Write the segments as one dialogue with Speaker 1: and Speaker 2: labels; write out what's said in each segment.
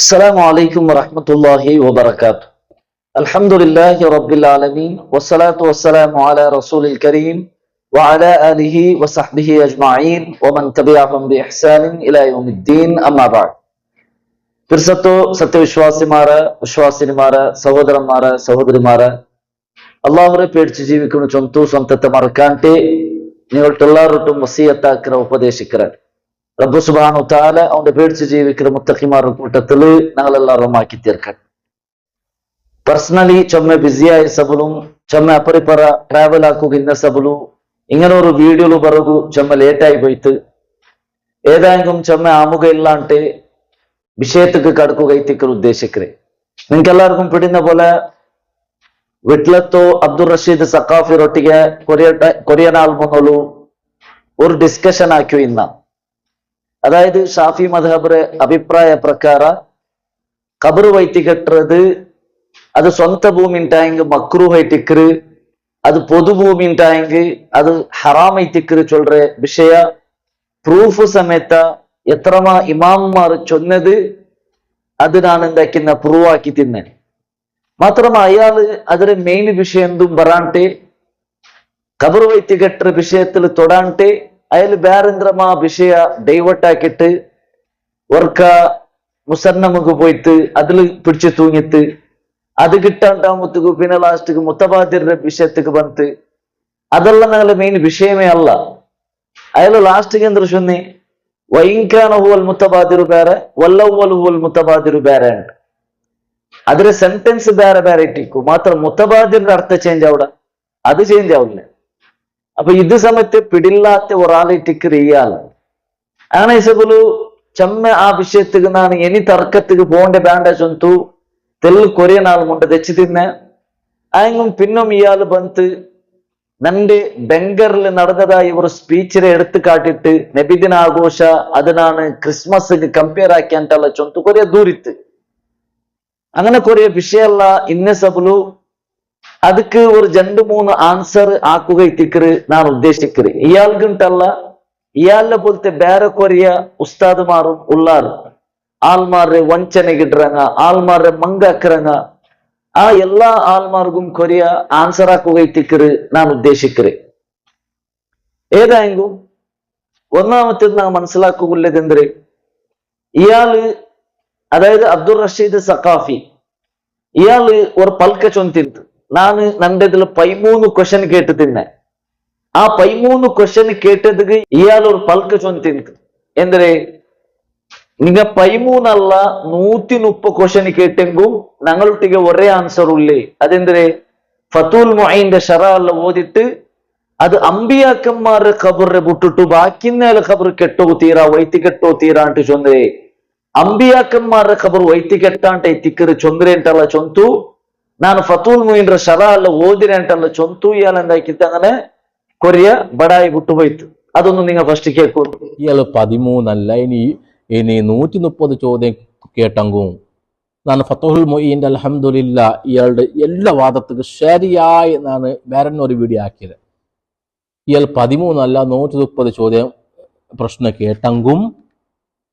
Speaker 1: السلام عليكم ورحمة الله وبركاته. الحمد لله رب العالمين والصلاة والسلام على رسول الكريم وعلى آله وصحبه أجمعين ومن تبعهم بإحسان إلى يوم الدين أما بعد. ഫിർസത്തോ സത്യവിശ്വാസിമാരെ വിശ്വാസിനിമാരെ സഹോദരന്മാരെ സഹോദരിമാരെ അള്ളാഹുരെ പേടിച്ച് ജീവിക്കുന്ന ചൊന്തു സ്വന്തത്തെ മറക്കാണ്ട് നിങ്ങൾക്കെല്ലാവരും വസിയത്താക്കിற ഉപദേശിக்கிறார். റബ്ബു സുബ്ഹാനഹു തആല അവന്റെ പേടിച്ച് ജീവിക്കുന്ന മുത്തഖിമാരുടെ കൂട്ടത്തിൽ ഞങ്ങളെല്ലാവരും ആക്കി തീർക്കട്ടെ. പേഴ്സണലി ചൊമ്മ ബിസിയായ സബലും ചൊമ്മ അപ്പറിപ്പറ ട്രാവൽ ആക്കുക ഇന്ന സബಲು ഇങ്ങനെ ഒരു വീഡിയോలు ಬರಗು ചൊമ്മ ലേറ്റായി പോയിട്ട് ഏതായെങ്കിലും ചൊമ്മ ആമുക ഇല്ലാണ്ട് വിഷയത്തിക്ക് കടക്കുകയത്തിക്കൽ ഉദ്ദേശിക്കറേ. നിങ്ങൾക്ക് എല്ലാവർക്കും പിടിന്ന പോലെ വിട്ലത്തോ അബ്ദുൾ റഷീദ് സഖാഫിറൊಟ್ಟಿಗೆ കൊറിയ നാൾ മുന്നോളു ഒരു ഡിസ്കഷൻ ആക്കി ഇന്ന. അതായത് ഷാഫി മദ്ഹബിന്റെ അഭിപ്രായ പ്രಕಾರ ഖബർ വൈത്തി കെട്ടുന്നത് അത് സ്വന്തം ഭൂമി ഉണ്ടായെങ്കിൽ മക്രൂഹൈറ്റിക്കറ്, അത് പൊതുഭൂമി ഉണ്ടായെങ്കിൽ അത് ഹറാമൈറ്റിക്കറ് ചൊല്ற വിഷയ പ്രൂഫ് സമേತ എത്രമാ ഇമാംമാർ ചൊന്നത് അതിനാണ് എന്താക്കുന്ന പ്രൂവ് ആക്കി തിന്നെ. മാത്രമാ അയാള് അതിന്റെ മെയിൻ വിഷയം എന്തും പറയാണ്ട് ഖബർ വൈത്തി കെട്ടുற വിഷയത്തിൽ തൊടാണ്ട് അയാൾ വേറെന്തരമാ വിഷയ ഡൈവേർട്ട് ആക്കിയിട്ട് വർക്ക മുസന്നമുക്ക് പോയിട്ട് അതിൽ പിടിച്ചു തൂങ്ങിട്ട് അത് കിട്ടാണ്ടാകുമ്പത്തേക്ക് പിന്നെ ലാസ്റ്റിക്ക് മുത്തബാദിരുടെ വിഷയത്തേക്ക് ಬಂತು. അതെല്ലാം ഞങ്ങളുടെ മെയിൻ വിഷയമേ അല്ല. അയാൾ ലാസ്റ്റിക്ക് എന്തൊരു ചൊന്നി വൈൻകാന ഹുവൽ മുത്തബാദിරු ಬೇರೆ വല്ലവ്വൽ ഹുവൽ മുത്തബാദിരു ಬೇರೆ ഉണ്ട്. അതിലെ സെന്റൻസ് ಬೇರೆ ಬೇರೆ ഇട്ടിക്കും, മാത്രം മുത്തബാദിരുടെ അർത്ഥം ചേഞ്ച് ആവിട, അത് ചേഞ്ച് ആവില്ല. അപ്പൊ ഇത് സമയത്ത് പിടില്ലാത്ത ഒരാളിട്ടിക്ക് ഇയാൾ അങ്ങനെ ഇസബുലു ചമ്മ ആ വിഷയത്തിക്ക് നാണ് ഇനി തർക്കത്തിക്ക് പോകേണ്ട വേണ്ട ചൊന്തു തെല്ല് കൊറിയ നാൾ മുണ്ട് തെച്ചു തിന്നെ ആയെങ്കിലും പിന്നും ഇയാൾ ಬಂತು നന്റെ ബംഗറിൽ നടന്നതായി ഒരു സ്പീച്ചിനെ എടുത്തു കാട്ടിട്ട് നബിദിന ആഘോഷ അതിനാണ് ക്രിസ്മസ് കമ്പയർ ആക്കിയാണ്ടുള്ള ചൊന്തു കൊറിയ ദൂരിത്ത്. അങ്ങനെ കൊറിയ വിഷയമല്ല ഇന്ന സബുലു ಅದಕ್ಕೆ ഒരു 2-3 ആൻസർ ആക്കുകയത്തിക്കറ് ഞാൻ ഉദ്ദേശിക്കറ്. ഇയാൾക്കുണ്ടല്ല ഇയാളെ പോലത്തെ ಬೇರೆ കൊറിയ ഉസ്താദുമാരും ഉള്ളാറ് ആൾമാരെ വഞ്ചനകിടുறாங்க, ആൾമാരെ മങ്കാക്കുறாங்க. ആ എല്ലാ ആൾമാർക്കും കൊറിയ ആൻസർ ആക്കുകയത്തിക്കറ് ഞാൻ ഉദ്ദേശിക്കറ്. ഏതായെങ്കിലും ഒന്നാമത്തേത് നാം മനസ്സിലാക്കുകയുള്ളതെന്തര്, ഇയാള് അതായത് അബ്ദുൾ റഷീദ് സഖാഫി ഇയാള് ഒരു പൽക്ക ചൊന്തിരുത്ത് ನಾನು ನಂದೆದಿൽ 13 ಕ್ವೆಶ್ಚನ್ ಕೇட்டு ತಿನ್ನೆ. ಆ 13 ಕ್ವೆಶ್ಚನ್ ಕೇಟದಕ್ಕೆ ಇಯಾൾ ஒரு பல்க சொன்னிருக்கு. ಎಂದ್ರೆ நீங்க 13 ಅಲ್ಲ 130 ಕ್ವೆಶ್ಚನ್ ಕೇಟೆಂಗೂ ഞങ്ങളൊട്ടിಗೆ ഒരേ ആൻസർ ഉള്ളേ. അതെന്തരെ ഫതുൽ മുഈന്റെ ശറഅ അല്ല ഓതിട്ട് അത് അമ്പിയാക്കന്മാരുടെ ഖബറിനെ വിട്ടിട്ട് ബാക്കിന്നേല ഖബർ കെട്ടോ തീരാ വൈത്തി കെട്ടോ തീരാണ്ട് ചൊന്നേ. അമ്പിയാക്കന്മാരുടെ ഖബർ വൈത്തി കെട്ടാണ്ട് എത്തിക്കറ് ചൊന്നരെ ಅಂತಲ್ಲ ചൊന്തു ನಾನು ಫತೂಲ್ ಮುಯಿನ್ರ ಶರ ಅಲ್ಲ ಓದಿರೆ ಅಂತಲ್ಲ ಚೊಂತು ಇಯಾಳ എന്താക്കിയിട്ട് അങ്ങനെ കൊറിയ ബടായി വിട്ടുപോയിട്ട്. അതൊന്നും നിങ്ങൾ ഫസ്റ്റ് കേൾക്കൂ.
Speaker 2: ഇയാള് 13 അല്ല ഇനി 130 ചോദ്യം കേട്ടെങ്കും ನಾನು ഫതുൽ മുഈന്റെ അൽഹംദുലില്ലാ ഇയാളുടെ എല്ലാ വാദത്തിക്ക് ശരിയായി ഞാൻ വേറെ ഒരു വീഡിയോ ആക്കിയത്. ഇയാൾ 13 അല്ല 130 ചോദ്യം പ്രശ്നം കേട്ടെങ്കും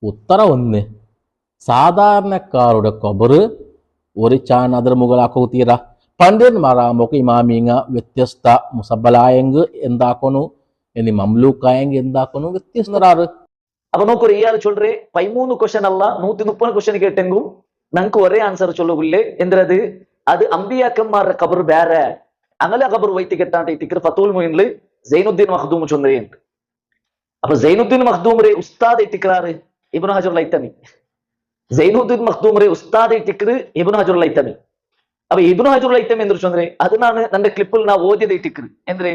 Speaker 2: ഉത്തരം ഒന്ന്, സാധാരണക്കാരുടെ ഖബറ് ഒരു ചാൻ അതിർ മുകളാക്കുക തീരാ. പണ്ഡിതന്മാരാകുമ്പോൾ ഇമാമിങ്ങ വ്യത്യസ്ത മുസബലായെങ്കിൽ എന്താക്കണു, ഇനി മംലൂക്കായെങ്കിൽ എന്താക്കണു വ്യത്യസ്തരാറ്.
Speaker 1: അപ്പൊ നോക്കൂ, ഇയാൾ ചൊല്ലേ 13 ക്വസ്റ്റൻ അല്ല 130 ക്വസ്റ്റൻ കേട്ടെങ്കും ഞങ്ങൾക്ക് ഒരേ ആൻസർ ചൊല്ലുകില്ലേ. എന്തത് അത് അമ്പിയാക്കന്മാരുടെ ഖബർ വേറെ അങ്ങനെ ഖബർ വൈത്തി കെട്ടാണ്ട് എത്തിക്കറ് ഫതുൽ മുയിനില് സൈനുദ്ദീൻ മഖ്ദൂം ചൊന്നേണ്ട്. അപ്പൊ സൈനുദ്ദീൻ മഖ്ദൂമിന്റെ ഉസ്താദ് എത്തിക്കറാറ് ഇബ്നു ഹജറുൽ ഹൈതമി. സൈനുദ്ദീൻ മഖ്ദൂമിന്റെ ഉസ്താദ് എത്തിക്കറ് ഇബ്നു ഹജറുൽ ഹൈതമി. അപ്പൊ ഇബ്നു ഹജറുൽ ഹൈതമി എന്തൊരു ചൊന്നേ അതിനാണ് നന്റെ ക്ലിപ്പിൽ നാ ഓതിയത് എത്തിക്കറ്. എന്തേ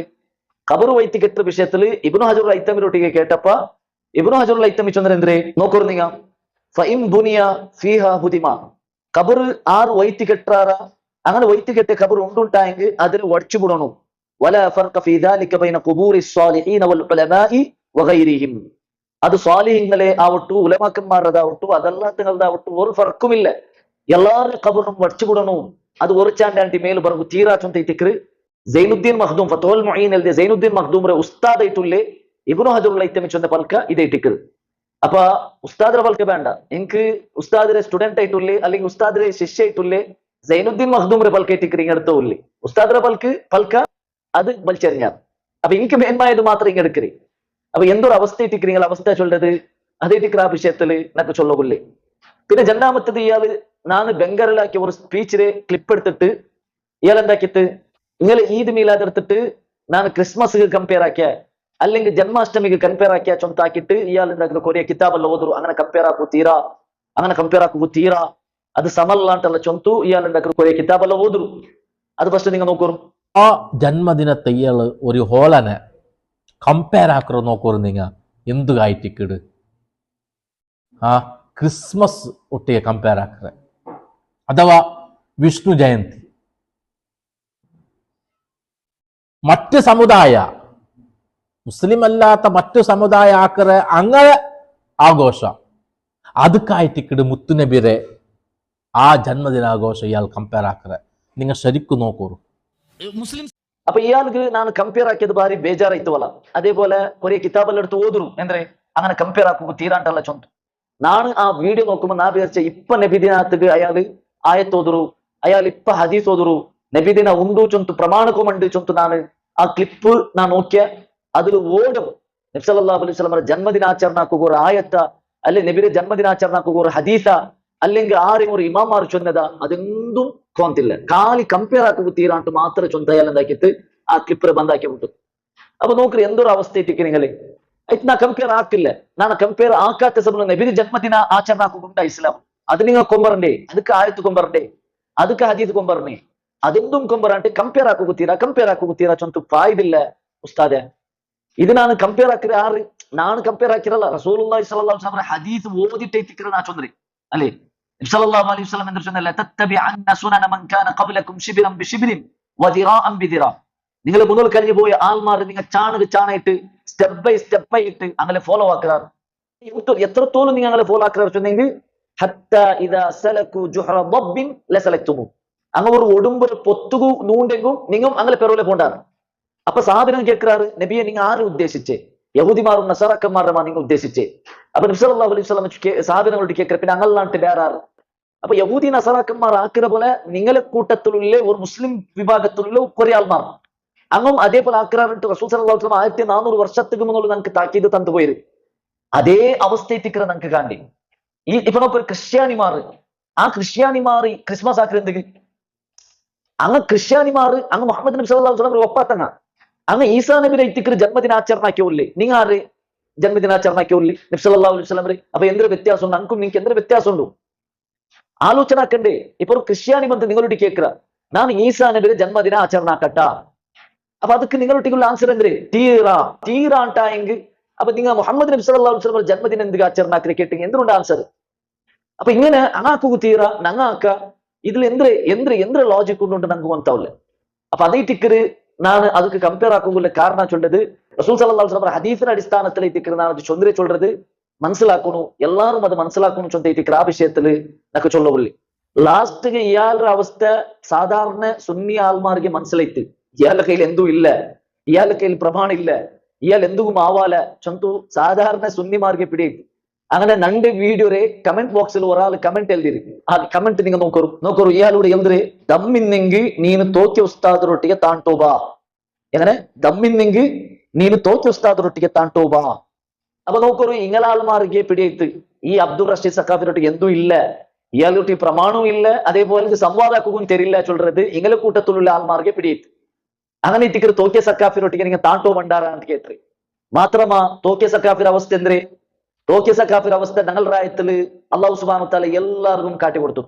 Speaker 1: ഖബർ വൈത്തി കെട്ട വിഷയത്തിൽ ഇബ്നു ഹജറുൽ ഹൈതമിനൊട്ടിಗೆ കേട്ടപ്പ ഇബ്നു ഹജറുൽ ഹൈതമി ചൊന്നേ എന്തേ നോക്കൂ നിങ്ങൾ ഫഇൻ ബുനിയ ഫീഹാ ഹുദിമ ഖബർ ആറ് വൈത്തി കെട്ടാറ അങ്ങനെ വൈത്തി കെട്ട ഖബർ ഉണ്ടുണ്ടായെങ്കിൽ അതിൽ വടിച്ചു വിടണം. വലാ ഫർഖ ഫീ ദാലിക ബൈന ഖുബൂരി സ്വാലിഹീന വൽ ഉലമാഇ വഗൈരിഹിം. അത് സ്വാലിഹീങ്ങളെ ആവട്ടു ഉലമാക്കന്മാരതാവട്ടു അതല്ലാത്തങ്ങളതാവട്ടു ഒരു ഫർക്കുമില്ല, എല്ലാവരുടെ ഖബറും വടിച്ചു വിടണം. അത് ഒറിച്ചാണ്ടി മേൽ പറഞ്ഞു തീരാ ചൊന്തൈത്തിക്കറ് സൈനുദ്ദീൻ മഖ്ദൂം ഫതുൽ മുഈൻ എഴുതിയ സൈനുദ്ദീൻ മഖ്ദൂമിന്റെ ഉസ്താദ് ആയിട്ടുള്ളേ ഇബ്നു ഹജറുൽ ഹൈതമി ചൊന്ന പൽക്ക ഇതൈത്തിക്കറ്. അപ്പൊ ഉസ്താദിനെ പൽക്ക് വേണ്ട, എനിക്ക് ഉസ്താദിലെ സ്റ്റുഡന്റ് ആയിട്ടുള്ളേ അല്ലെങ്കിൽ ഉസ്താദിലെ ശിഷ്യ ആയിട്ടുള്ളേ സൈനുദ്ദീൻ മഖ്ദൂമിന്റെ പൽക്കേറ്റിക്ക് എടുത്തോ ഇല്ലേ, ഉസ്താദിനെ പൽക്ക അത് വലിച്ചെറിഞ്ഞാൽ. അപ്പൊ എനിക്ക് മേന്മായത് മാത്രം ഇങ്ങ എടുക്കരുത്. അപ്പൊ എന്തൊരു അവസ്ഥ ഇട്ടിக்கிறீங்க, അവസ്ഥ ചൊല്ലത് അതേ ടിക്കറ വിഷയത്തില് എനിക്ക് ചൊല്ലുകൊള്ളേ. പിന്നെ രണ്ടാമത്തത് ഇയാള് നാന് ബംഗാളിലാക്കിയ ഒരു സ്പീച്ചിലെ ക്ലിപ്പ് എടുത്തിട്ട് ഇയാൾ എന്താക്കിയിട്ട് ഇങ്ങനെ ഈദ് മീലാദ് എടുത്തിട്ട് ನಾನು ಕ್ರಿಸ್ಮಸ್ಗೆ ಕಂಪೇರ್ ಹಾಕ್ಯ അല്ലെങ്കിൽ ജന്മാഷ്ടമിക്ക് കമ്പയർ ആക്കിയ ചൊന്താക്കിയിട്ട് ഇയാൾ എന്താക്കുന്ന കൊറിയ കിതാബല്ല ഓതുರು അങ്ങനെ കമ്പയർ ആക്കൂ തീരാ അത് സമല്ല ಅಂತಲ್ಲ ചൊന്തു ഇയാൾ എന്താക്കുന്ന കൊറിയ കിതാബല്ല ഓതുರು. അത് ഫസ്റ്റ് നിങ്ങൾ നോക്കൂ.
Speaker 2: ആ ജന്മദിനത്തെ ഇയാള് ഒരു ഹോളനെ കമ്പയർ ആക്കറോ നോക്കൂ നിങ്ങൾ എന്ത് കായിട്ടിക്കിട് ആ ക്രിസ്മസ് ഒട്ടിയെ കമ്പയർ ആക്കറ അഥവാ വിഷ്ണു ജയന്തി മറ്റ് സമുദായ മുസ്ലിം അല്ലാത്ത മറ്റു സമുദായ ആക്കറ അങ്ങനെ ആഘോഷം ಅದಕ್ಕಾಯ್ತಿಕ್ಕಡು ಮುತ್ತುನಬಿರೆ ആ ജന്മദിനാഘോഷം ഇയാൾ കമ്പയർ ആക്കറ നിങ്ങൾ ശരിക്കും നോക്കൂ മുസ്ലിം.
Speaker 1: അപ്പൊ ഇയാൾക്ക് ನಾನು ಕಂಪೇರ್ ആക്കിയത് ഭാരി ಬೇಜಾರಾಯ್ತವಲ್ಲ, അതേപോലെ കുറെ കിതാബെല്ലാം എടുത്ത് ഓതുರು ಅಂದ್ರೆ അങ്ങനെ ಕಂಪೇರ್ ആക്കുക തീരാണ്ടല്ല ചൊന്തു. ನಾನು ആ വീഡിയോ നോക്കുമ്പോ നാ വിചാരിച്ച ഇപ്പൊ നബിദിനത്തില് അയാള് ആയത്ത് ഓതുರು, അയാൾ ഇപ്പൊ ഹദീസ് ഓതുರು, നബിദിന ഉണ്ടു ചൊന്തു പ്രമാണക്കുമുണ്ട് ചൊന്തു. ನಾನು ആ ക്ലിപ്പ് നാ നോക്കിയ അതിൽ ഓടും നബി സല്ലല്ലാഹു അലൈഹി വസല്ലം ജന്മദിനാചരണാക്കുക ഒരു ആയത്ത അല്ലെ നബിയുടെ ജന്മദിനാചരണാക്കുക ഒരു ഹദീസ അല്ലെങ്കിൽ ആരെയും ഒരു ഇമാമാർ ചൊന്നത അതെന്തും കോന്തില്ല. കാലി ಕಂಪೇರ್ ആക്കുക തീരാണ്ട് മാത്രം ചൊന്തയാൽ എന്താക്കിയിട്ട് ആ ക്ലിപ്പിനെ ബന്ധാക്കി വിട്ടു. അപ്പൊ നോക്കറി എന്തൊരു അവസ്ഥ ഇട്ടിക്ക് നിങ്ങളെ. ಆಯ್ತು ನಾ ಕಂಪೇರ್ ಆಗ್ತಿಲ್ಲ, ನಾನು ಕಂಪೇರ್ ಆಕಾತ ಸಬ್ ನಬಿದ ಜನ್ಮದಿನ ಆಚರಣೆ ಹಾಕುಂಟ ಇಸ್ಲಾಂ ಅದು നിങ്ങൾ കൊമ്പറണ്ടേ, ಅದಕ್ಕೆ ആയത്ത് കൊമ്പറണ്ടേ, ಅದಕ್ಕೆ ഹദീസ് കൊമ്പറണേ, അതെന്തും കൊമ്പറാണ്ട് ಕಂಪೇರ್ ആക്കുക ചൊന്തു ഫായിദില്ല ഉസ്താദെ. ഇത് ನಾನು ಕಂಪೇರ್ ആക്കിற ആറ് ನಾನು ಕಂಪೇರ್ ആക്കിರಲ್ಲ റസൂലുള്ളാഹി സ്വല്ലല്ലാഹു അലൈഹി വസല്ലം ഹദീസ് ഓതിട്ട് എത്തിക്കിற നാ ചൊന്നറി അല്ലേ. നബി സല്ലല്ലാഹു അലൈഹി വസല്ലം എന്ന് ചൊന്നല്ല തത്തബിഅന്ന സുനന മൻ കാന ഖബ്ലകും ശിബ്റൻ ബിശിബ്രിൻ വദിറാഅൻ ബിദിറാ. നിങ്ങൾ മുന്നോട്ട് കഴിഞ്ഞു പോയ ആൾമാർ നിങ്ങൾ ചാണായിട്ട് സ്റ്റെപ്പ് ബൈ സ്റ്റെപ്പ് ആയിട്ട് അങ്ങനെ ഫോളോ ആക്കാറ്. എത്രത്തോളം നിങ്ങൾ അങ്ങനെ ഫോളോ ആക്കാറ് വെച്ചെങ്കിൽ ഹത്താ ഇദാ സലകു ജുഹറ ദബ്ബിൻ ലസലക്തുമു, അങ്ങനെ ഒരു ഒടുമ്പൊരു പൊത്തുകു നൂണ്ടെങ്കും നിങ്ങൾ അങ്ങനെ പെറോലെ പോണ്ടാറ്. അപ്പൊ സാധനം കേൾക്കാറ് നബിയെ നിങ്ങൾ ആരെ ഉദ്ദേശിച്ചേ, യഹൂദിമാരും നസറാക്കന്മാരുമാണ് നിങ്ങൾ ഉദ്ദേശിച്ചേ. അപ്പൊ നബി സല്ലല്ലാഹു അലൈഹി വസല്ലം സാധനങ്ങളോട് കേൾക്കുക പിന്നെ അങ്ങല്ലാണ്ട് വേറാറ്. അപ്പൊ യഹൂദി നസറാക്കന്മാർ ആക്കുന്ന പോലെ നിങ്ങളെ കൂട്ടത്തിലുള്ള ഒരു മുസ്ലിം വിഭാഗത്തിലുള്ള കുറെ ആൾമാർ അങ്ങും അതേപോലെ ആക്രാറിട്ട് റസൂൽ സല്ലല്ലാഹു അലൈഹി വസല്ലം 1400 വർഷത്തേക്ക് മുന്നോട്ട് നമുക്ക് താക്കീത് തന്നുപോയത് അതേ അവസ്ഥയെത്തിക്കിற നമുക്ക് കാണ്ടി. ഈ ഇപ്പൊ നമുക്കൊരു ക്രിസ്ത്യാനിമാർ ആ ക്രിസ്ത്യാനിമാർ ക്രിസ്മസ് ആക്കുന്നത് അങ്ങ് ക്രിസ്ത്യാനിമാർ അങ്ങ് മുഹമ്മദ് നബി സല്ലല്ലാഹു അലൈഹി വസല്ലം ഒപ്പാത്തങ്ങ അങ്ങ് ഈസാ നബിയുടെ ഇത്തിക്കിற ജന്മദിനാചരണാക്കിയോല്ലേ നിങ്ങൾ ആര് ജന്മദിനാചരണാക്കിയോല്ലേ നബി സല്ലല്ലാഹു അലൈഹി വസല്ലം. അപ്പൊ എന്തൊരു വ്യത്യാസം ഉണ്ട് അങ്കും നിങ്ങൾക്ക് എന്തൊരു വ്യത്യാസം ഉണ്ടോ ആലോചന ആക്കണ്ടേ. ഇപ്പൊ ഒരു ക്രിസ്ത്യാനി ബന്ധം നിങ്ങളോട് കേൾക്കുക ഞാൻ ഈസാ നബിയുടെ ജന്മദിന ആചരണാക്കട്ട. അപ്പൊ ಅದಕ್ಕೆ നിങ്ങളൊട്ടിക്കുള്ള ആൻസർ എന്ത് തീരാണ്ടായെങ്കിൽ അപ്പൊ നിങ്ങൾ മുഹമ്മദ് നബി സല്ലല്ലാഹു അലൈഹി വസല്ലം ജന്മദിനം എന്ത് ആചരണാക്കി കേട്ടെങ്കിൽ എന്തുകൊണ്ട് ആൻസർ. അപ്പൊ ഇങ്ങനെ അങ്ങാക്കുക തീരാ നങ്ങാക്ക ഇതിൽ എന്ത് ಲಾಜಿಕ್ ಉಂಟು ನಂಗೆ ಗೊತ್ತಾವಲ್ಲ. അപ്പൊ അതേ ടിക്കറ് ನಾನು ಅದಕ್ಕೆ ಕಂಪೇರ್ ആക്കുള്ള കാരണം ചൊല്ലത് റസൂൽ സല്ലല്ലാഹു അലൈഹി വസല്ലം ഹദീസിന്റെ അടിസ്ഥാനത്തിൽ ടിക്കറ് ನಾನು അത് ചൊന്തിരെ ചൊല്ലത് മനസ്സിലാക്കണു എല്ലാവരും അത് മനസ്സിലാക്കണു ചൊന്ത ടിക്കറ് ആ വിഷയത്തില് നക്ക് ചൊല്ലവില്ല. ലാസ്റ്റ് ഇയാളുടെ അവസ്ഥ സാധാരണ സുന്നി ആൾമാർക്ക് മനസ്സിലായിട്ട് ഇയാളുടെ കയ്യിൽ എന്തും ഇല്ല, ഇയാളുടെ കയ്യിൽ പ്രമാണം ഇല്ല, ഇയാൾ എന്തും ആവാല ചൊന്തു സാധാരണ സുന്നിമാർക്ക് പിടിയിട്ട് അങ്ങനെ രണ്ട് വീഡിയോരെ കമന്റ് ബോക്സിൽ ഒരാൾ കമന്റ് എഴുതിയിരിക്കും. ആ കമന്റ് നിങ്ങൾ നോക്കൂ ഇയാളോട് എന്ത് ദമ്മിന്നെങ്കിൽ നീನು തോക്കിയ ഉസ്താദರೊಟ್ಟಿಗೆ ತಾಂಟೋಬಾ എങ്ങനെ ദമ്മിന്നെങ്കിൽ നീನು തോക്കിയ ഉസ്താദರೊಟ್ಟಿಗೆ ತಾಂಟೋಬಾ. അപ്പൊ നോക്കൂ ഇങ്ങളാൾമാർക്ക് പിടിയിട്ട് ഈ അബ്ദുൾ റഷീദ് സഖാഫിനൊട്ടിಗೆ എന്തും ഇല്ല, ഇയാളൊട്ടി പ്രമാണവും ഇല്ല, അതേപോലെ സംവാദാക്കുകയും തരില്ല ചൊല്ലത് ഇങ്ങളെ കൂട്ടത്തിലുള്ള ആൾമാർക്ക് പിടിയിട്ട് അങ്ങനെ ഇത്തിക്കറ് തോക്കിയ സഖാഫിനൊട്ടിಗೆ നിങ്ങൾ താണ്ടോ ഭണ്ടാര ಅಂತ കേട്രി. മാത്രമാ തോക്കിയ സഖാഫിന്റെ അവസ്ഥ എന്ത് തോക്കിയ സഖാഫിന്റെ അവസ്ഥ ഞങ്ങൾ രായത്തില് അള്ളാഹു സുബ്ഹാനഹു വ തആല എല്ലാവർക്കും കാട്ടി കൊടുത്തു.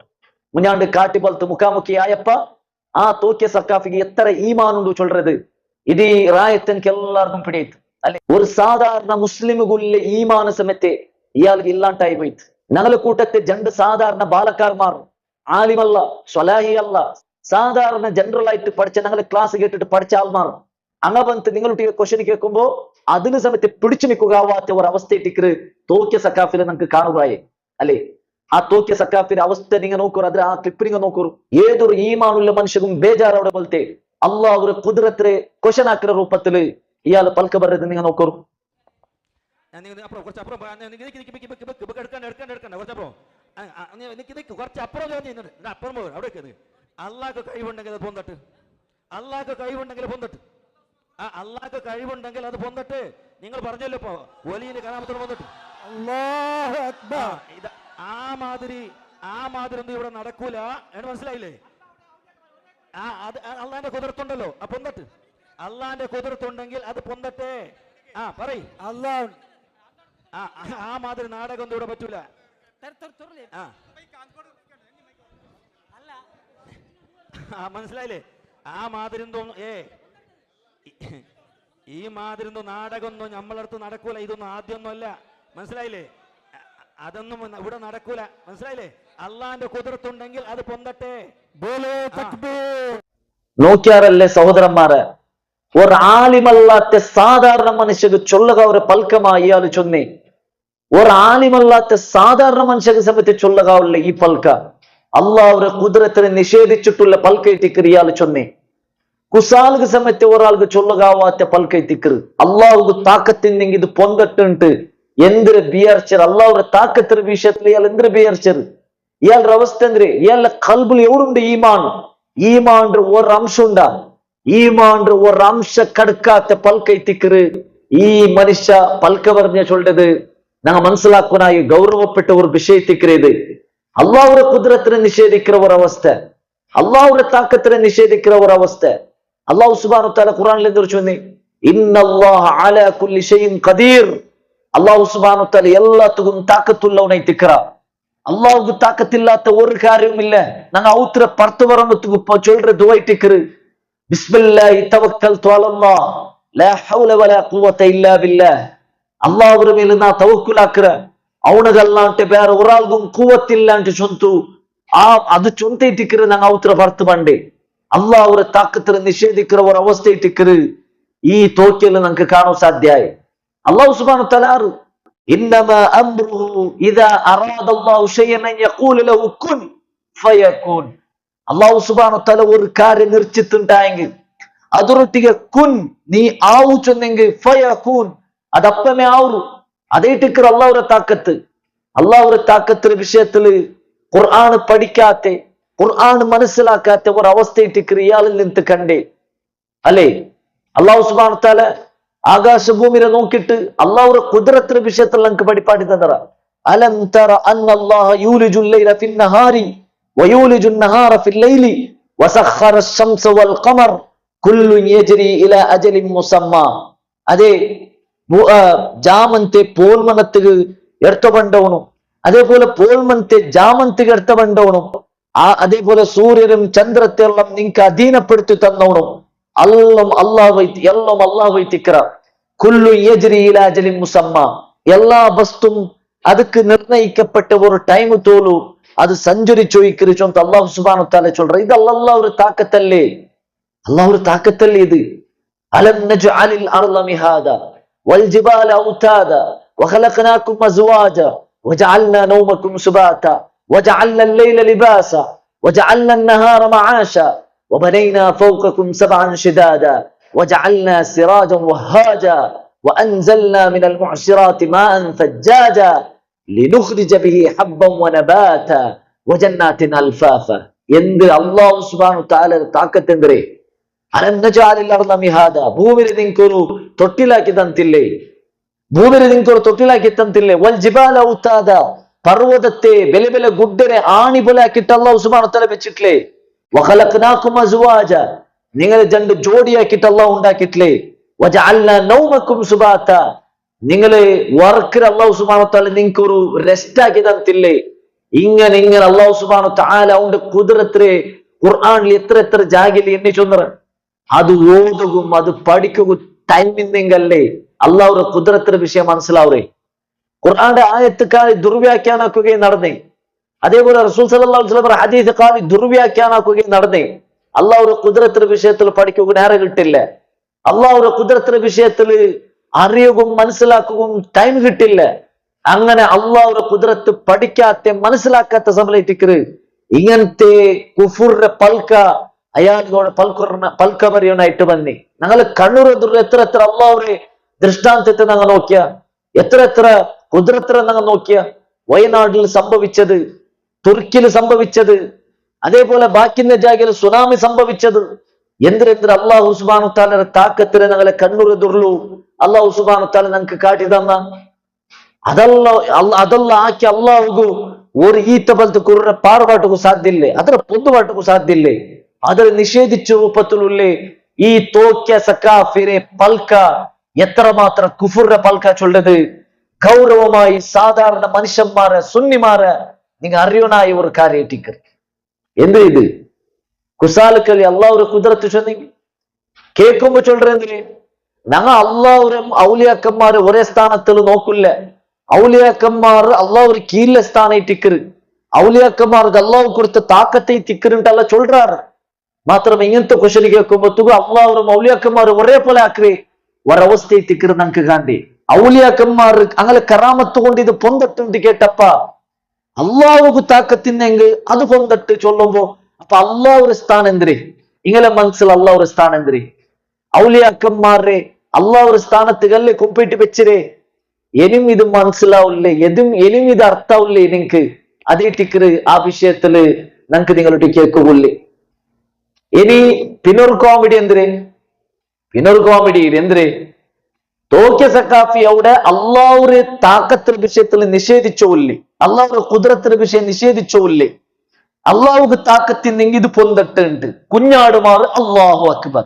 Speaker 1: മുന്നാണ്ട് കാട്ടി പോലത്ത് മുഖാമുഖി ആയപ്പ ആ തോക്കിയ സഖാഫിക്ക് എത്ര ഈമാൻ ഉണ്ട് ചൊല്ലത് ഇത് ഈ രായത്തിനക്ക് എല്ലാവർക്കും പിടിയിട്ട് അല്ലെ. ഒരു സാധാരണ മുസ്ലിമുകളിലെ ഈമാന സമയത്തെ ഇയാൾക്ക് ഇല്ലാണ്ടായി പോയിട്ട് ഞങ്ങളുടെ കൂട്ടത്തെ രണ്ട് സാധാരണ ബാലക്കാർമാർ ആലിമല്ല സ്വലാഹി അല്ല സാധാരണ ജനറൽ ആയിട്ട് പഠിച്ച ഞങ്ങളെ ക്ലാസ് കേട്ടിട്ട് പഠിച്ച ആൾമാർ അങ്ങനെ വന്നിട്ട് നിങ്ങളുടെ ക്വസ്റ്റ്യൻ കേൾക്കുമ്പോ അതിന് സമയത്ത് പിടിച്ചു നിൽക്കാവാത്ത ഒരു അവസ്ഥയിട്ടിക്കറ് തോക്കിയ സഖാഫിലെ നമുക്ക് കാണുകയെ അല്ലെ. ആ തോക്കിയ സഖാഫിന്റെ അവസ്ഥ നിങ്ങൾ നോക്കൂ, അದ್ರ ആ ക്ലിപ്പ് നിങ്ങൾ നോക്കൂ. ഏതൊരു ഈമാനുള്ള മനുഷ്യനും ಬೇಜಾರവിടെ പോലത്തെ അള്ളാഹുവിന്റെ കുദ്റത്തിനെ ക്വസ്റ്റ്യൻ ആക്കുന്ന രൂപത്തില് ഇയാൾ പൽക്ക പറയുന്നത് നിങ്ങൾ നോക്കൂ.
Speaker 3: അപ്പുറം കുറച്ചപ്പുറം എടുക്കണ്ട കുറച്ചപ്പുറം കുറച്ചപ്പുറം ചെയ്യുന്നുണ്ട് അപ്പുറം പോകും അവിടെ വെക്കുന്നത്. അള്ളാഹ്ക്ക് കഴിവുണ്ടെങ്കിൽ അത് പൊന്തട്ട്, അള്ളാഹ്ക്ക് കഴിവുണ്ടെങ്കിൽ പൊന്തട്ട്, അള്ളാഹ്ക്ക് കഴിവുണ്ടെങ്കിൽ അത് പൊന്തട്ട്. നിങ്ങൾ പറഞ്ഞല്ലോ ഇപ്പൊ വലിയ കലാമത്തോട് പൊന്തട്ട്. ആ മാതിരി ഒന്നും ഇവിടെ നടക്കൂല എന്ന് മനസ്സിലായില്ലേ? അത് അള്ളാന്റെ കുതിർത്തുണ്ടല്ലോ, ആ പൊന്തട്ട്. അള്ളാന്റെ കുതിർത്തുണ്ടെങ്കിൽ അത് പൊന്തട്ടെ. പറയ് അള്ളാഹ്. ആ മാതിരി നാടകം ഒന്നും ഇവിടെ പറ്റൂല. മനസ്സിലായില്ലേ? ആ മാതിരി ഈ മാതിരി നാടകമൊന്നും നമ്മളടുത്ത് നടക്കൂല. ഇതൊന്നും ആദ്യമൊന്നും അല്ല, മനസ്സിലായില്ലേ? അതൊന്നും ഇവിടെ നടക്കൂല, മനസ്സിലായില്ലേ? അള്ളാന്റെ കുതിർത്തുണ്ടെങ്കിൽ അത് പൊന്തട്ടെ.
Speaker 1: നോക്കിയാറല്ലേ സഹോദരന്മാരെ, ഒരു ആലിമല്ലാത്ത സാധാരണ മനുഷ്യക്ക് ചൊല്ലുക ഒരു പൽക്കമാ ഇയാൾ ചൊന്നി. ഒരു ആലിമല്ലാത്ത സാധാരണ മനുഷ്യക്ക് സമയത്ത് ചൊല്ലുകാവുള്ള ഈ പൽക്ക അള്ളാഹുടെ കുതിരത്തിനെ നിഷേധിച്ചിട്ടുള്ള പൽക്കൈത്തിക്കർ ഇയാൾ ചൊന്നി. കുസാലുക സമയത്ത് ഒരാൾക്ക് ചൊല്ലുകാവാത്ത പൽക്കൈത്തിക്കർ അള്ളാഹുക്ക് താക്കത്തിന്നെങ്കിൽ ഇത് പൊന്തട്ടുണ്ട്. എന്തൊരു ബിയർച്ചർ അള്ളാഹുടെ താക്കത്തിന് വിഷയത്തിൽ ഇയാൾ എന്തൊരു ബിയർച്ചർ. ഇയാളുടെ അവസ്ഥ എന്തിര്? ഇയാളുടെ കൽബിൽ എവിടുണ്ട് ഈമാൻ? ഈമാന്റെ ഒരു അംശം ഉണ്ടാ? ഈമാന്റെ ഒരു അംശ കടുക്കാത്ത പൽക്കൈത്തിക്കർ ഈ മനുഷ്യ പൽക്ക പറഞ്ഞ ചൊല്ലത് ഞങ്ങൾ മനസ്സിലാക്കുനായി ഗൗരവപ്പെട്ട ഒരു വിഷയത്തിക്കരുത്. അള്ളാഹുടെ കുതിരത്തിനെ നിഷേധിക്കുന്ന ഒരു അവസ്ഥ, അള്ളാഹുടെ താക്കത്തിനെ നിഷേധിക്കുന്ന ഒരു അവസ്ഥ. അള്ളാഹു സുബ്ഹാനഹു വ തആല ഖുർആനിൽ എന്ത് പറഞ്ഞു? ഇന്നല്ലാഹ അലാ കുല്ലി ഷൈഇൻ ഖദീർ. അള്ളാഹു സുബ്ഹാനഹു വ തആല എല്ലാത്തിനും താക്കത്തുള്ളവനായി തിക്ര. അള്ളാഹുക്ക് താക്കത്തില്ലാത്ത ഒരു കാര്യവുമില്ല. ഞങ്ങൾ ഔത്ര പർത്ത് പറമ്പത്തുക്ക് ചൊല്ലുற ദുആയിട്ടിക്കറ് ബിസ്മില്ലാഹി തവക്കൽതു അലല്ലാഹ് ലാ ഹൗല വലാ ഖുവത ഇല്ലാ ബില്ലാഹ്. അള്ളാഹുവിന്റെ മേൽ നാ തവക്കുലാക്കற, അവനകല്ലാണ്ട് വേറെ ഒരാൾക്കും കൂവത്തില്ലാണ്ട് ചൊന്തു. അത് ചൊന്തയിട്ടിക്കറ് ഞങ്ങൾ ഔത്ര പർത്ത് പണ്ടേ. അള്ളാഹുടെ താക്കത്തിനെ നിഷേധിക്കുന്ന ഒരു അവസ്ഥയിട്ടിക്കറ് ഈ തോക്കിയിൽ നമുക്ക് കാണാൻ സാധ്യമായി. അള്ളാഹു സുബ്ഹാനഹു വ തആല ഇന്നമാ അംറുഹു ഇദാ അറാദല്ലാഹു ശൈഅൻ അൻ യഖൂല ലഹു കുൻ ഫയകൂൻ. അള്ളാഹു സുബ്ഹാനഹു വ തആല ഒരു കാര്യം നിർച്ചിട്ടുണ്ടായെങ്കിൽ അതൊരൊട്ടിಗೆ കുൻ നീ ആവു ചൊന്നെങ്കിൽ ഫയകൂൻ അതപ്പമേ ആവു. അതേറ്റിക്കർ അള്ളാഹുടെ താക്കത്ത്. അള്ളാഹുടെ താക്കത്തിന്റെ വിഷയത്തില് ഖുർആൻ പഠിക്കാത്ത, ഖുർആൻ മനസ്സിലാക്കാത്ത ഒരു അവസ്ഥയിട്ടിക്കർ ഇയാളിൽ നിന്ന് കണ്ടേ അല്ലേ? അള്ളാഹു സുബ്ഹാനഹു വ തആല ആകാശഭൂമിയെ നോക്കിയിട്ട് അള്ളാഹുടെ ഖുദ്റത്തിന്റെ വിഷയത്തിൽ നമുക്ക് പഠിപ്പാടി തന്നറ. അലം തറ അന്നല്ലാഹ യൂലിജുൽ ലൈല ഫിൻ നഹാരി വയൂലിജുൻ നഹാറ ഫിൽ ലൈലി വസഖറ അശ്-ശംസ വൽ ഖമർ കുല്ലുൻ യജ്രി ഇലാ അജലിൻ മുസമ്മാ. അതെ ജാമന്തെ പോൽമനത്തിക്ക് എടുത്തബണ്ടവനും അതേപോലെ പോൽമനത്തെ ജാമന്തിക്ക് എടുത്തബണ്ടവനും അതേപോലെ സൂര്യനും ചന്ദ്രത്തെല്ലാം നിങ്ങൾക്ക് അധീനപ്പെടുത്തി തന്നവനും എല്ലാം അല്ലാഹു തിക്ര. കുല്ലു യജ്രി ഇലാ അജലിൻ മുസമ്മാ. എല്ലാ വസ്തും அதுக்கு നിർണയിക്കപ്പെട്ട ഒരു ടൈം തോലു അത് സഞ്ചരിച്ചോയിക്കിരിച്ചോന്ന് അല്ലാഹു സുബ്ഹാനഹു വ തആല சொல்ற. ഇത് അല്ലാഹുവിന്റെ താക്കത്തല്ലേ? അല്ലാഹുവിന്റെ താക്കത്തല്ലേ ഇത്? അലം നജ്അലിൽ അർള മിഹാദ വൽ ജിബാല ഔതാദ വഖലഖനാകും അസ്വാജ വജഅൽനാ നൗമകും സുബാത വജഅൽനാ അൽ-ലൈല ലിബാസ വജഅൽനാ അൻ-നഹാറ മആശ وبنينا فوقكم سبعا شدادا وجعلنا سراجا وهاجا وأنزلنا من المعصرات ماء ثجاجا لنخرج به حبا ونباتا وجنات ألفافا. എന്ത് അല്ലാഹു സുബ്ഹാനഹു വ തആല താക്കത്തെന്തരേ? അലം നജഅലിൽ അർള മിഹാദ. ഭൂമിയെ നിങ്ങൾക്കൊരു തൊട്ടിലാക്കി തന്നില്ലേ? ഭൂമിയെ നിങ്ങൾക്കൊരു തൊട്ടിലാക്കി തന്നില്ലേ? വൽ ജിബാല ഔതാദ. പർവ്വതത്തെ ബലബല ഗുഡ്ഡനെ ആണി പോലെ ആക്കിയിട്ട് അല്ലാഹു സുബ്ഹാനഹു വ തആല വെച്ചിട്ടില്ലേ? വഖലഖനാകും അസ്വാജ. നിങ്ങളെ രണ്ട് ജോഡിയാക്കിയിട്ട് അല്ലാഹു ഉണ്ടാക്കിയിട്ടില്ലേ? വജഅൽനാ നൗമകും സുബാത. നിങ്ങളെ വർക്കിൽ അല്ലാഹു സുബ്ഹാനഹു വ തആല നിങ്ങൾക്ക് ഒരു റെസ്റ്റ് ആക്കി തന്നില്ലേ? ഇങ്ങനെ അല്ലാഹു സുബ്ഹാനഹു വ തആല അവന്റെ ഖുദ്റത്തിനെ ഖുർആനിൽ എത്ര ജാഗിൽ എണ്ണി ചൊന്നറ. അത് ഓതുകയും അത് പഠിക്കുകയും ടൈമിന്നെങ്കല്ലേ അല്ലാഹുടെ ഖുദ്റത്തിന്റെ വിഷയം മനസ്സിലാവേ. ഖുർആന്റെ ആയത്തുകാർ ദുർവ്യാഖ്യാനാക്കുകയും നടന്നേ. അതേപോലെ റസൂൽ സല്ലല്ലാഹു അലൈഹി വസല്ലം ഹദീസ് കാലി ദുർവ്യാഖ്യാനാക്കുകയും നടന്നേ. അള്ളാഹുടെ ഖുദ്റത്തിന്റെ വിഷയത്തിൽ പഠിക്കുക നേരെ കിട്ടില്ല. അള്ളാഹുടെ ഖുദ്റത്തിന്റെ വിഷയത്തിൽ അറിയുകയും മനസ്സിലാക്കുകയും ടൈം കിട്ടില്ല. അങ്ങനെ അള്ളാഹുടെ ഖുദ്റത്ത് പഠിക്കാത്ത മനസ്സിലാക്കാത്ത സമയത്തിക്കറ് ഇങ്ങനത്തെ കുഫുറിന്റെ പൽക്ക അയാളുടെ പൽക്ക പറയാനായിട്ട് വന്നി. ഞങ്ങള് കണ്ണൂർ എത്ര അള്ളാഹുടെ ദൃഷ്ടാന്തത്തെ ഞങ്ങൾ നോക്കിയ എത്ര കുതിരത്ര എന്നങ്ങ് നോക്കിയ വയനാട്ടിൽ സംഭവിച്ചത്, തുർക്കിയിൽ സംഭവിച്ചത്, അതേപോലെ ബാക്കിന്റെ ജാഗയിൽ സുനാമി സംഭവിച്ചത്. എന്തിനെന്തിന് അള്ളാഹു സുബ്ഹാനഹു തആലയുടെ താക്കത്തിന് ഞങ്ങളെ കണ്ണുറെതുള്ളൂ അള്ളാഹു സുബ്ഹാനഹു തആല ഞങ്ങൾക്ക് കാട്ടി തന്ന ಅದೆಲ್ಲ ಹಾಕಿ ಅಲ್ಲಾಹ್ಗೂ ഒരു ഈത്ത പോലത്തെ കുറുടെ പാറുപാട്ടുకు സാധ്യല്ലേ, ಅದರ പൊന്തുപാട്ടുకు സാധ്യല്ലേ, അതിൽ നിഷേധിച്ച രൂപത്തിലുള്ളേ ഈ തോക്കിയ സക്കാഫിരെ പൽക്ക എത്രമാത്രം കുഫുറിന്റെ പൽക്ക ചൊല്ലത്. ഗൗരവമായി സാധാരണ മനുഷ്യന്മാരെ സുന്നിമാരെ നിങ്ങൾ അറിയണായ ഒരു കാര്യമായിട്ടിക്കർ. എന്ത് ഇത് കുസാലുക്കളി അള്ളാഹുരെ കുതിരത്ത് ചൊന്നെങ്കിൽ കേൾക്കുമ്പോ ചൊല്ലേന്തിന് ഞങ്ങൾ അള്ളാഹുരം ഔലിയാക്കന്മാര് ഒരേ സ്ഥാനത്തിൽ നോക്കില്ല. ഔലിയാക്കന്മാർ അള്ളാഹുര് കീഴിലെ സ്ഥാനായിട്ടിക്കറ്. ഔലിയാക്കന്മാർക്ക് അള്ളാഹു കൊടുത്ത താക്കത്തെ തിക്കറുണ്ടല്ല ചൊല്றாரு. മാത്രം ഇങ്ങനത്തെ ക്വസ്റ്റ്യൻ കേൾക്കുമ്പോഴത്തേക്കും അള്ളാഹുരും ഔലിയാക്കന്മാർ ഒരേപോലെ ആക്കേ ഒരവസ്ഥയെ തിക്കറ് നമുക്ക് കാണ്ടി. ഔലിയാക്കന്മാർ അങ്ങനെ കറാമത്ത് കൊണ്ട് ഇത് പൊന്തട്ടുണ്ട് കേട്ടപ്പ അള്ളാഹുക്ക് താക്കത്തിനെങ്കിൽ അത് പൊന്തട്ട് ചൊല്ലുമ്പോ അപ്പൊ അള്ളാഹുരെ സ്ഥാനം എന്തിരി ഇങ്ങനെ മനസ്സിൽ അള്ളാഹുരെ സ്ഥാനം എന്തിരി ഔലിയാക്കന്മാരെ അള്ളാഹുരെ സ്ഥാനത്തുകല്ലേ കൊമ്പിട്ട് വെച്ചിരേ എനും ഇത് മനസ്സിലാവില്ലേ, എനും ഇത് അർത്ഥാവില്ലേ നിങ്ങൾക്ക് അതേ ടിക്കറ് ആ വിഷയത്തില് ഞങ്ങൾക്ക് നിങ്ങളുടെ കേൾക്കുകൊള്ളേ. ഇനി പിന്നൊരു കോമഡി എന്തിരെ, പിന്നൊരു കോമഡിയിൽ എന്തിരെ തോക്കിയ സക്കാഫി അവിടെ അള്ളാഹുരെ താക്കത്തിന്റെ വിഷയത്തിൽ നിഷേധിച്ചോല്ലേ, അള്ളാഹുരെ കുതിരത്തിന്റെ വിഷയം നിഷേധിച്ചോല്ലേ. അള്ളാഹുക്ക് താക്കത്തിനെങ്കിൽ ഇത് പൊന്തട്ടുണ്ട്. കുഞ്ഞാടുമാർ അള്ളാഹു അക്ബർ,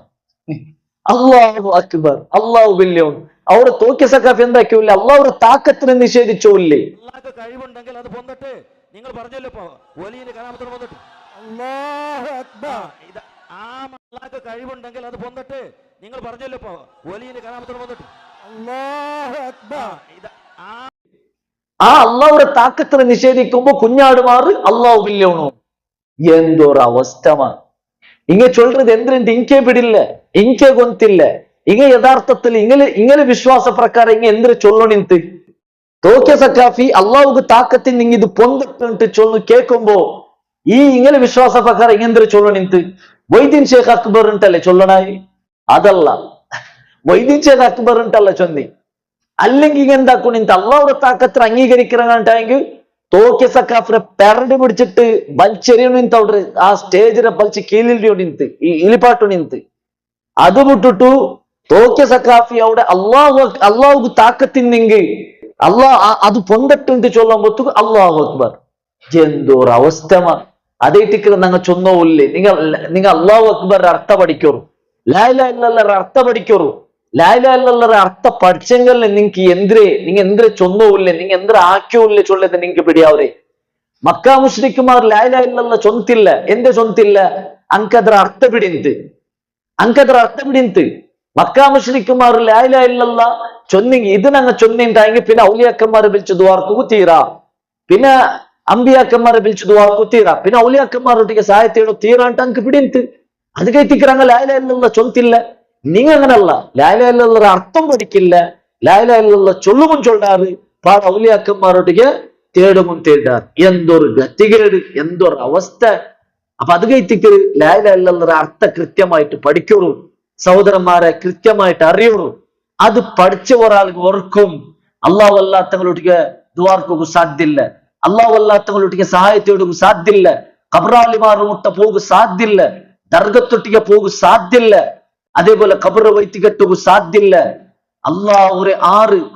Speaker 1: അള്ളാഹു അക്ബർ, അള്ളാഹു വലിയോൻ. അവിടെ തോക്കിയ സക്കാഫി എന്താക്കിയില്ലേ, അള്ളാഹുരെ താക്കത്തിനെ നിഷേധിച്ചോല്ലേ.
Speaker 3: അള്ളാഹ്ക്ക് കഴിവുണ്ടെങ്കിൽ അത് പൊന്തട്ടെ. നിങ്ങൾ പറഞ്ഞല്ലോ ഇപ്പൊ വലിയ കറാമത്തിന് പൊന്തട്ടെ. അല്ലാഹു അക്ബർ. ആ അള്ളാഹ്ക്ക് കഴിവുണ്ടെങ്കിൽ അത് പൊന്തട്ടെ. നിങ്ങൾ പറഞ്ഞല്ലോ ഇപ്പൊ വലിയ കറാമത്തിന് പൊന്തട്ടെ. അല്ലാഹു അക്ബർ.
Speaker 1: ആ അള്ളാഹുരെ താക്കത്തിനെ നിഷേധിക്കുമ്പോ കുഞ്ഞാടുമാറ് അള്ളാഹു വലിയോണോ. എന്തൊരു അവസ്ഥമാണ്. ഇങ്ങ ചൊല്றது എന്തിനുണ്ട് ഇങ്ങേ പിടില്ല, ഇങ്ങേ ഗൊന്തില്ല. ഇങ്ങ യഥാർത്ഥത്തിൽ ഇങ്ങനെ വിശ്വാസ പ്രകാരം ഇങ്ങ എന്തിനു ചൊല്ലണിന്ത്. തോക്കിയ സക്കാഫി അള്ളാഹുക്ക് താക്കത്തിന് ഇത് പൊന്തിട്ട് ചൊല്ലു കേൾക്കുമ്പോ ഈ ഇങ്ങനെ വിശ്വാസ പ്രകാരം ഇങ്ങെന്തിനു ചൊല്ലണിന്ത്. മൊയ്തീൻ ഷേഖ് അക്ബർ ഉണ്ടല്ലേ ചൊല്ലണായി, അതല്ല മൊയ്തീൻ ഷേഖ് അക്ബർ ഉണ്ടല്ല ചൊന്നി. അല്ലെങ്കിൽ ഇങ്ങ എന്താക്കുണിന്ത് അള്ളാഹുടെ താക്കത്തിന് അംഗീകരിക്കണമെങ്കിൽ തോക്കിയ സക്കാഫിനെ പെരടി പിടിച്ചിട്ട് വലിച്ചെറിയണിന്ത്. അവിടെ ആ സ്റ്റേജിനെ വലിച്ച് കീഴിലിട്ട് ഇലിപ്പാട്ടുണിന്ത്. അത് വിട്ടിട്ടു തോക്കിയ സക്കാഫി അവിടെ അള്ളാഹുക്ക് താക്കത്തിനെങ്കിൽ അത് പൊന്തട്ടുണ്ട് ചൊല്ലുമ്പോഴത്തേക്ക് അള്ളാഹു അക്ബർ. എന്തോർ അവസ്ഥമാ. അതേ ടിക്കർ ഞങ്ങൾ ചൊന്നോല്ലേ. നിങ്ങൾ അള്ളാഹു അക്ബറിന്റെ അർത്ഥ പഠിക്കോറു, ലാ ഇലാഹ ഇല്ലല്ലാഹ് അർത്ഥ പഠിക്കോറു. ലാ ഇലാഹ ഇല്ലല്ലാഹ് അർത്ഥ പഠിച്ചെങ്കിൽ നിങ്ങൾക്ക് എന്തിരെ ചൊന്നോല്ലേ, നിങ്ങൾ എന്തിരെ ആക്കിയോല്ലേ ചൊല്ലത് നിങ്ങൾക്ക് പിടിയാവരെ. മക്കാ മുശ്രിക്കുമാർ ലാ ഇലാഹ ഇല്ലല്ലാഹ് ചൊന്തില്ല. എന്റെ ചൊന്തില്ല അങ്കದ್ರ ಅರ್ಥ ಬಿಡಿಂತು. മക്കാ മുശ്രിക്കുമാർ ലാ ഇലാഹ ഇല്ലല്ലാഹ് ചൊന്നെങ്കിൽ ഇത് ഞങ്ങൾ ചൊന്നിണ്ടായെങ്കിൽ പിന്നെ ഔലിയാക്കന്മാരെ വിളിച്ച് ദുആർക്കു തീരാ, പിന്നെ അമ്പിയാക്കന്മാരെ വിളിച്ച് ദുആർക്കു തീരാ, പിന്നെ ഔലിയാക്കന്മാരൊട്ടിಗೆ സഹായത്തേടോ തീരാ ಅಂತ ಅಂಕ ಬಿಡಿಂತು. അത് കേട്ടിക്കറങ്ങ ലാ ഇലാഹ ഇല്ലല്ലാഹ് ചൊന്തില്ല. നിങ്ങൾ അങ്ങനല്ല, ലാ ഇലാഹ ഇല്ലല്ലാഹ് അർത്ഥം പഠിക്കില്ല, ലാ ഇലാഹ ഇല്ലല്ലാഹ് ചൊല്ലുമുൻ ചൊല്ലാറ് പാട ഔലിയാക്കന്മാരൊട്ടിಗೆ തേടുമുൻ തേടാറ്. എന്തൊരു ഗതികേട്, എന്തൊരു അവസ്ഥ. അപ്പൊ അത് കേട്ടിക്ക് ലാ ഇലാഹ ഇല്ലല്ലാഹ് അർത്ഥ കൃത്യമായിട്ട് പഠിക്കൂ സഹോദരന്മാരെ, കൃത്യമായിട്ട് അറിയൂ. അത് പഠിച്ച ഒരാൾക്ക് ഓർക്കും അള്ളാഹു അല്ലാത്തവരൊട്ടിಗೆ ദ്വാർക്കു സാധ്യല്ല, അള്ളാഹു അല്ലാത്തവരൊട്ടിಗೆ സഹായത്തോടും സാധ്യല്ല, കബറാലിമാർ മുട്ട പോകു സാധ്യല്ല, ദർഗത്തൊട്ടിಗೆ പോകു സാധ്യല്ല, അതേപോലെ കബറ വൈത്തികെട്ടുകു സാധ്യല്ല. അള്ളാഹുരെ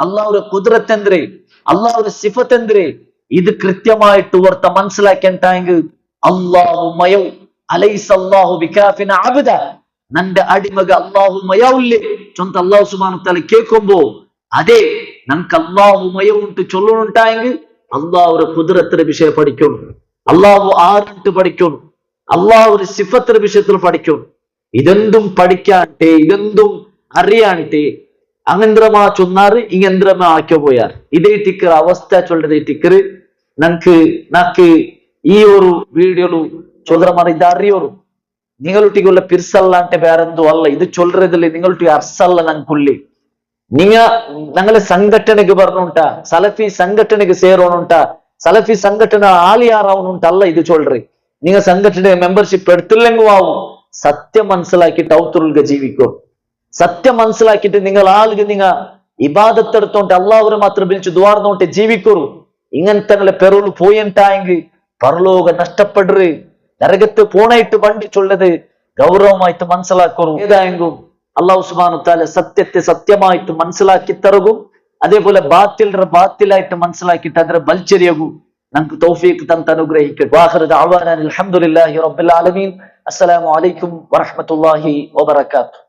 Speaker 1: അള്ളാഹുരെ കുദ്രത്ത് എന്തിരെ, അള്ളാഹുരെ സിഫത്ത് എന്തിരെ, ഇത് കൃത്യമായിട്ട് ഓർത്ത മനസ്സിലാക്കിയെങ്കിൽ അള്ളാഹു മയൗ അലൈസ അല്ലാഹു ബികാഫിന അബ്ദ, നന്റെ അടിമക അള്ളാഹു മയൗല്ലേ ചൊന്ത അള്ളാഹു സുബ്ഹാനഹു വ തആല കേൾക്കുമ്പോ അതെ നമുക്ക് അള്ളാഹു മയവുണ്ട് ചൊല്ലുന്നുണ്ടായെങ്കിൽ അള്ളാഹുരെ കുദ്രത്തിന്റെ വിഷയം പഠിക്കണം, അള്ളാഹു ആറിട്ട് പഠിക്കണം, അള്ളാഹുരെ സിഫത്തിന്റെ വിഷയത്തിൽ പഠിക്കണം. ഇതെന്തും പഠിക്കാട്ടെ, ഇതെന്തും അറിയാട്ടെ. അങ്ങെന്ത്രമാ ചൊന്നാറ് ഇങ്ങെന്ത്രമാ ആക്കിയോ പോയാർ. ഇതേ ടിക്കർ അവസ്ഥ ചൊല്ലതേ ടിക്കർ നമുക്ക് ഈ ഒരു വീഡിയോlu ചൊല്ലമാർ ഇത് അറിയോರು. നിങ്ങളൊട്ടിക്കുള്ള പിർസല്ല అంటే വേറെന്തോ അല്ല, ഇത് ചൊല്ലറതില്ല നിങ്ങളൊട്ടി അർസല്ല ഞങ്ങൾക്കുള്ളി. ഞങ്ങളെ സംഘಟನೆಗೆ ಬರನುಂಟ, ಸಲಫಿ ಸಂಘಟನೆಗೆ ಸೇರೋನುಂಟ, ಸಲಫಿ ಸಂಘಟನೆ ആളിയാറാവുന്നുണ്ടല്ല ഇത് ചൊല്ലറി. നിങ്ങൾ സംഘടന മെമ്പർഷിപ്പ് എടുത്തില്ലെങ്കിൽ ആവും. സത്യം മനസ്സിലാക്കിയിട്ട് ഔത്തുറുക ജീവിക്കും. സത്യം മനസ്സിലാക്കിയിട്ട് നിങ്ങൾ ആളുകൾ നിങ്ങൾ ഇബാദത്തെടുത്തോണ്ട് അള്ളാഹുവിനെ മാത്രം വിളിച്ച് ദ്വാർന്നോണ്ട് ജീവിക്കുറു. ഇങ്ങനത്തെ പെറുകൾ പോയിട്ടായെങ്കിൽ പരലോക നഷ്ടപ്പെടറ്, നരകത്ത് പോണായിട്ട് വണ്ടി ചൊല്ലത് ഗൗരവമായിട്ട് മനസ്സിലാക്കുറു. ഏതായെങ്കിലും അള്ളാഹു സുബ്ഹാനഹു വ തആല സത്യത്തെ സത്യമായിട്ട് മനസ്സിലാക്കി തരുകയും അതേപോലെ ബാത്തിലായിട്ട് മനസ്സിലാക്കിയിട്ട് അതിനെ ബൽച്ചെറിയകൂ നമുക്ക് തൗഫീഖ് തന്ന് അനുഗ്രഹിക്കട്ടെ. വാഖിറു ദഅവാനാ അൽഹംദുലില്ലാഹി റബ്ബിൽ ആലമീൻ. അസ്സലാമു അലൈക്കും വറഹ്മത്തുള്ളാഹി വബറകാതുഹു.